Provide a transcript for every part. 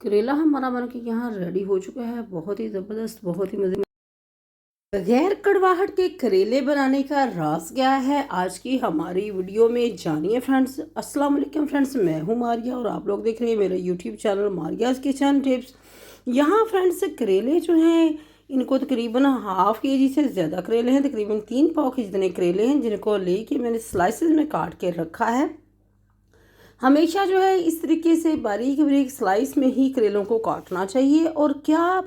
करेला हमारा बन के यहाँ रेडी हो चुका है। बहुत ही ज़बरदस्त, बहुत ही मज़े। बगैर कड़वाहट के करेले बनाने का राज क्या है, आज की हमारी वीडियो में जानिए फ्रेंड्स। अस्सलाम वालेकुम फ्रेंड्स, मैं हूँ मारिया और आप लोग देख रहे हैं मेरा यूट्यूब चैनल मारियाज़ किचन टिप्स। यहाँ फ्रेंड्स करेले जो हैं, इनको तकरीबन हाफ के जी से ज़्यादा करेले हैं, तकरीबन 3 पाव के जितने करेले हैं, जिनको लेके मैंने स्लाइसेस में काट के रखा है। हमेशा जो है इस तरीके से बारीक बारीक स्लाइस में ही करेलों को काटना चाहिए। और क्या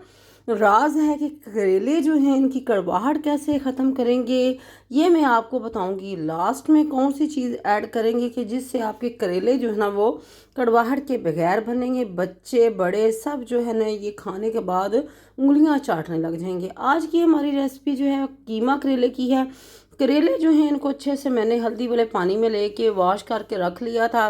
राज है कि करेले जो हैं इनकी कड़वाहट कैसे ख़त्म करेंगे, ये मैं आपको बताऊंगी। लास्ट में कौन सी चीज़ ऐड करेंगे कि जिससे आपके करेले जो है ना वो कड़वाहट के बगैर बनेंगे। बच्चे बड़े सब जो है ना ये खाने के बाद उंगलियां चाटने लग जाएंगे। आज की हमारी रेसिपी जो है कीमा करेले की है। करेले जो हैं इनको अच्छे से मैंने हल्दी वाले पानी में लेके वॉश करके रख लिया था।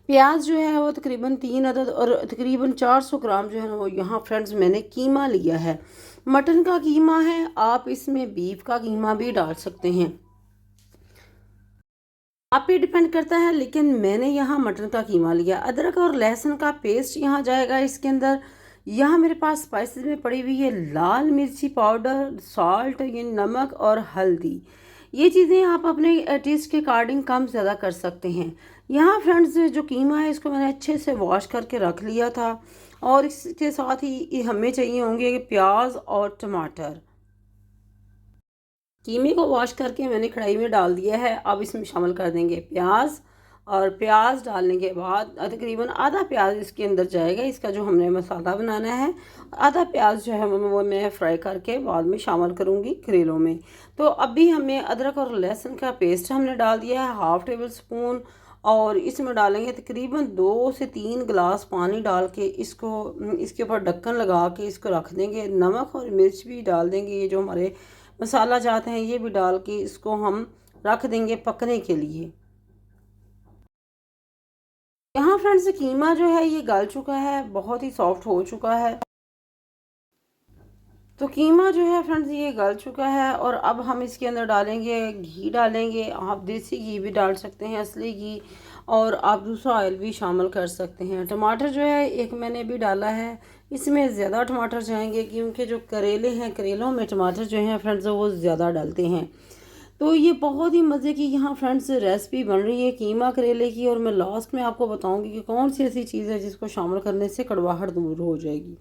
प्याज जो है वो तकरीबन 3 अदद और तकरीबन 400 ग्राम जो है ना वो यहाँ फ्रेंड्स मैंने कीमा लिया है। मटन का कीमा है, आप इसमें बीफ का कीमा भी डाल सकते हैं, आप पे डिपेंड करता है, लेकिन मैंने यहाँ मटन का कीमा लिया। अदरक और लहसुन का पेस्ट यहाँ जाएगा इसके अंदर। यहाँ मेरे पास स्पाइसेस में पड़ी हुई है लाल मिर्ची पाउडर, सॉल्ट, ये नमक और हल्दी। ये चीज़ें आप अपने टेस्ट के अकॉर्डिंग कम ज़्यादा कर सकते हैं। यहाँ फ्रेंड्स जो कीमा है इसको मैंने अच्छे से वॉश करके रख लिया था। और इसके साथ ही हमें चाहिए होंगे प्याज और टमाटर। कीमे को वॉश करके मैंने कढ़ाई में डाल दिया है। अब इसमें शामिल कर देंगे प्याज। और प्याज डालने के बाद तकरीबन आधा प्याज इसके अंदर जाएगा, इसका जो हमने मसाला बनाना है। आधा प्याज जो है वो मैं फ्राई करके बाद में शामिल करूँगी करेलों में। तो अभी हमें अदरक और लहसुन का पेस्ट हमने डाल दिया है 1/2 टेबल स्पून। और इसमें डालेंगे तकरीबन 2 से 3 गिलास पानी डाल के इसको इसके ऊपर ढक्कन लगा के इसको रख देंगे। नमक और मिर्च भी डाल देंगे, ये जो हमारे मसाला जाते हैं ये भी डाल के इसको हम रख देंगे पकने के लिए। यहाँ फ्रेंड्स कीमा जो है ये गल चुका है, बहुत ही सॉफ्ट हो चुका है। तो कीमा जो है फ्रेंड्स ये गल चुका है। और अब हम इसके अंदर डालेंगे घी, डालेंगे आप देसी घी भी डाल सकते हैं, असली घी, और आप दूसरा ऑयल भी शामिल कर सकते हैं। टमाटर जो है एक मैंने भी डाला है, इसमें ज़्यादा टमाटर जाएंगे क्योंकि जो करेले हैं करेलों में टमाटर जो हैं फ्रेंड्स वो ज़्यादा डालते हैं। तो ये बहुत ही मज़े की यहाँ फ्रेंड्स रेसिपी बन रही है कीमा करेले की। और मैं लास्ट में आपको बताऊंगी कि कौन सी ऐसी चीज़ है जिसको शामिल करने से कड़वाहट दूर हो जाएगी।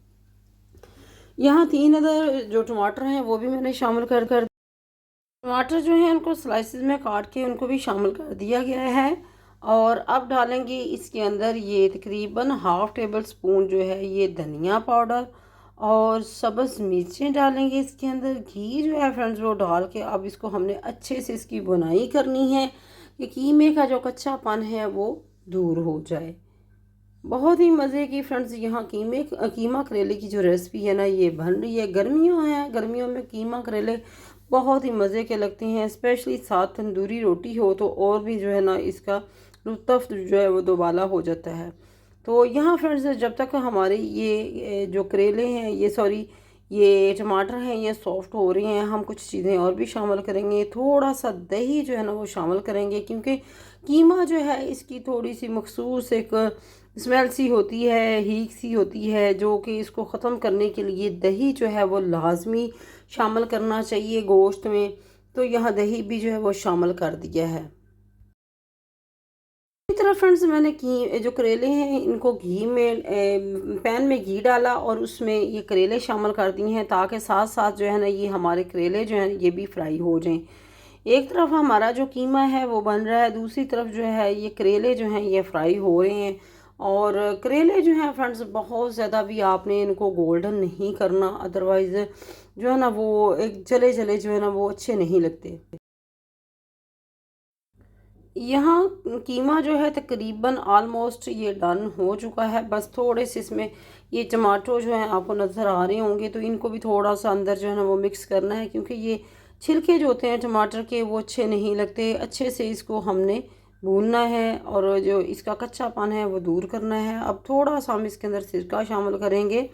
यहाँ 3 अदर जो टमाटर हैं वो भी मैंने शामिल कर कर टमाटर जो हैं उनको स्लाइसेस में काट के उनको भी शामिल कर दिया गया है। और अब डालेंगे इसके अंदर ये तकरीबन 1/2 टेबल स्पून जो है ये धनिया पाउडर और सब्ज़ मिर्चें डालेंगे इसके अंदर। घी जो है फ्रेंड्स वो डाल के अब इसको हमने अच्छे से इसकी बुनाई करनी है कि कीमे का जो कच्चापन है वो दूर हो जाए। बहुत ही मज़े की फ्रेंड्स यहाँ कीमा करेले की जो रेसिपी है ना ये बन रही है। गर्मियों हैं, गर्मियों में कीमा करेले बहुत ही मज़े के लगते हैं, स्पेशली साथ तंदूरी रोटी हो तो और भी जो है ना इसका लुत्फ़ जो है वो दोबाला हो जाता है। तो यहाँ फ्रेंड्स जब तक हमारे ये जो करेले हैं ये सॉरी ये टमाटर हैं ये सॉफ्ट हो रहे हैं, हम कुछ चीज़ें और भी शामिल करेंगे। थोड़ा सा दही जो है ना वो शामिल करेंगे क्योंकि कीमा जो है इसकी थोड़ी सी मखसूस एक स्मेल सी होती है, हीक सी होती है, जो कि इसको ख़त्म करने के लिए दही जो है वो लाजमी शामिल करना चाहिए गोश्त में। तो यहाँ दही भी जो है वो शामिल कर दिया है। इसी तरह फ्रेंड्स मैंने की जो करेले हैं इनको घी में पैन में घी डाला और उसमें ये करेले शामिल कर दिए हैं ताकि साथ साथ जो है ना ये हमारे करेले जो हैं ये भी फ्राई हो जाएं। एक तरफ हमारा जो कीमा है वो बन रहा है, दूसरी तरफ जो है ये करेले जो हैं ये फ्राई हो रहे हैं। और करेले जो हैं फ्रेंड्स बहुत ज़्यादा भी आपने इनको गोल्डन नहीं करना, अदरवाइज़ जो है ना वो एक जले जले जो है ना वो अच्छे नहीं लगते। यहाँ कीमा जो है तकरीबन ऑलमोस्ट ये डन हो चुका है। बस थोड़े से इसमें ये टमाटो जो हैं आपको नज़र आ रहे होंगे तो इनको भी थोड़ा सा अंदर जो है ना वो मिक्स करना है क्योंकि ये छिलके जो होते हैं टमाटर के वो अच्छे नहीं लगते। अच्छे से इसको हमने भूनना है और जो इसका कच्चापन है वो दूर करना है। अब थोड़ा सा हम इसके अंदर सिरका शामिल करेंगे।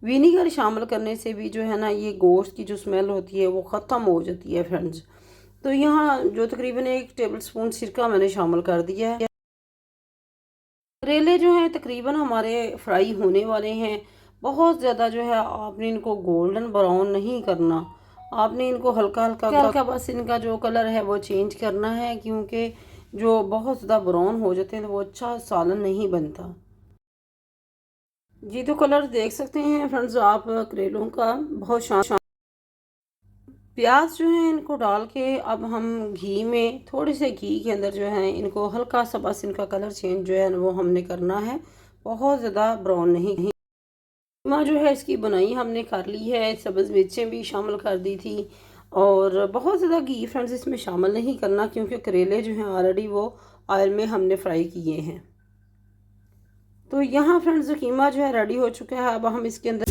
विनीगर शामिल करने से भी जो है ना ये गोश्त की जो स्मेल होती है वो ख़त्म हो जाती है फ्रेंड्स। तो यहाँ जो तकरीबन 1 टेबल स्पून सिरका मैंने शामिल कर दिया है। करेले जो हैं तकरीबन हमारे फ्राई होने वाले हैं। बहुत ज़्यादा जो है आपने इनको गोल्डन ब्राउन नहीं करना, आपने इनको हल्का हल्का हल्का बस इनका जो कलर है वो चेंज करना है, क्योंकि जो बहुत ज़्यादा ब्राउन हो जाते हैं तो वो अच्छा सालन नहीं बनता। जी तो कलर देख सकते हैं फ्रेंड्स आप करेलों का, बहुत शान। प्याज जो है इनको डाल के अब हम घी में, थोड़े से घी के अंदर जो है इनको हल्का सा बस इनका कलर चेंज जो है वो हमने करना है, बहुत ज़्यादा ब्राउन नहीं। कीमा जो है इसकी बनाई हमने कर ली है, सब्ज़ मिर्चें भी शामिल कर दी थी, और बहुत ज़्यादा घी फ्रेंड्स इसमें शामिल नहीं करना, क्योंकि करेले जो हैं ऑलरेडी वो ऑयल में हमने फ्राई किए हैं। तो यहाँ फ्रेंड्स कीमा जो है रेडी हो चुका है। अब हम इसके अंदर